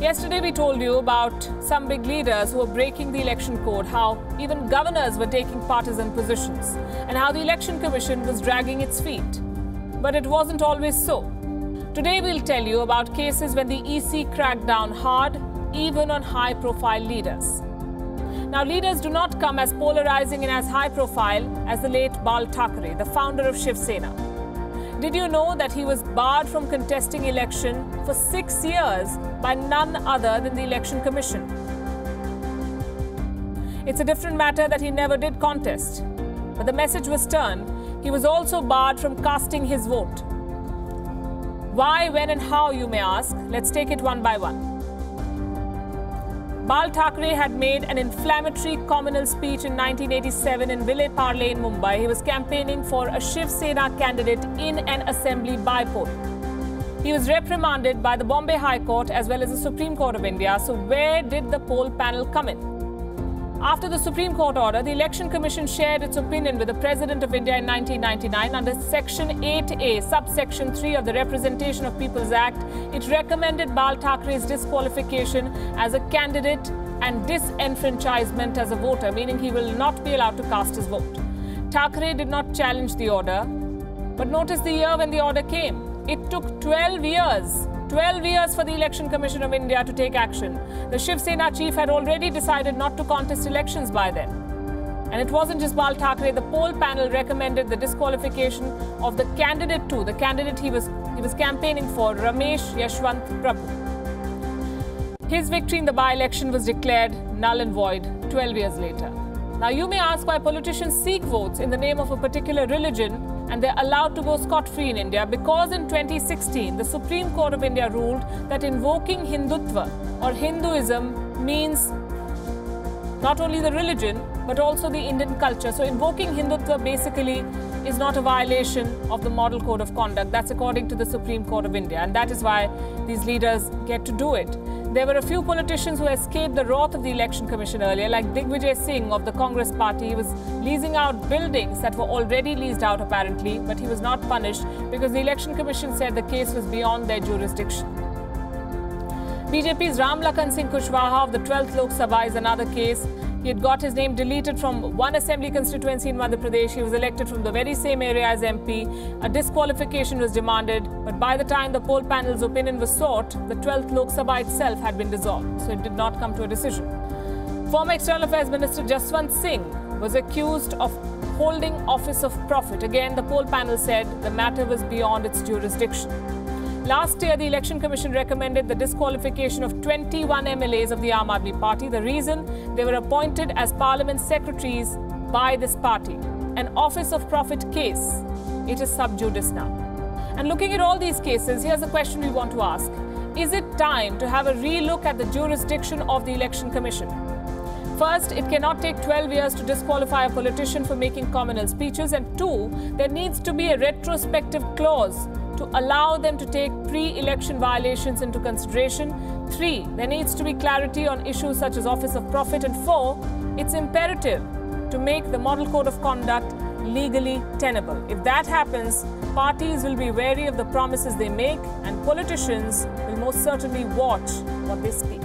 Yesterday we told you about some big leaders who were breaking the election code, how even governors were taking partisan positions, and how the Election Commission was dragging its feet. But it wasn't always so. Today we'll tell you about cases when the EC cracked down hard, even on high-profile leaders. Now, leaders do not come as polarizing and as high-profile as the late Bal Thackeray, the founder of Shiv Sena. Did you know that he was barred from contesting election for 6 years by none other than the Election Commission? It's a different matter that he never did contest. But the message was turned. He was also barred from casting his vote. Why, when and how, you may ask? Let's take it one by one. Bal Thackeray had made an inflammatory communal speech in 1987 in Vile Parle in Mumbai. He was campaigning for a Shiv Sena candidate in an assembly by-poll. He was reprimanded by the Bombay High Court as well as the Supreme Court of India. So where did the poll panel come in? After the Supreme Court order, the Election Commission shared its opinion with the President of India in 1999 under Section 8A, subsection 3 of the Representation of People's Act. It recommended Bal Thackeray's disqualification as a candidate and disenfranchisement as a voter, meaning he will not be allowed to cast his vote. Thackeray did not challenge the order, but notice the year when the order came. It took 12 years. 12 years for the Election Commission of India to take action. The Shiv Sena chief had already decided not to contest elections by then. And it wasn't just Bal Thackeray. The poll panel recommended the disqualification of the candidate too, the candidate he was campaigning for, Ramesh Yashwant Prabhu. His victory in the by-election was declared null and void 12 years later. Now you may ask why politicians seek votes in the name of a particular religion and they're allowed to go scot-free in India, because in 2016, the Supreme Court of India ruled that invoking Hindutva or Hinduism means not only the religion, but also the Indian culture. So invoking Hindutva basically is not a violation of the Model Code of Conduct. That's according to the Supreme Court of India. And that is why these leaders get to do it. There were a few politicians who escaped the wrath of the Election Commission earlier, like Digvijay Singh of the Congress party. He was leasing out buildings that were already leased out apparently, but he was not punished because the Election Commission said the case was beyond their jurisdiction. BJP's Ram Lakhan Singh Kushwaha of the 12th Lok Sabha is another case. He had got his name deleted from one assembly constituency in Madhya Pradesh. He was elected from the very same area as MP. A disqualification was demanded, but by the time the poll panel's opinion was sought, the 12th Lok Sabha itself had been dissolved, so it did not come to a decision. Former External Affairs Minister Jaswant Singh was accused of holding office of profit. Again, the poll panel said the matter was beyond its jurisdiction. Last year, the Election Commission recommended the disqualification of 21 MLAs of the Aam Aadmi Party. The reason? They were appointed as parliament secretaries by this party. An office of profit case. It is sub judice now. And looking at all these cases, here's a question we want to ask. Is it time to have a relook at the jurisdiction of the Election Commission? First, it cannot take 12 years to disqualify a politician for making communal speeches. And two, there needs to be a retrospective clause to allow them to take pre-election violations into consideration. 3, there needs to be clarity on issues such as office of profit. And 4, it's imperative to make the Model Code of Conduct legally tenable. If that happens, parties will be wary of the promises they make and politicians will most certainly watch what they speak.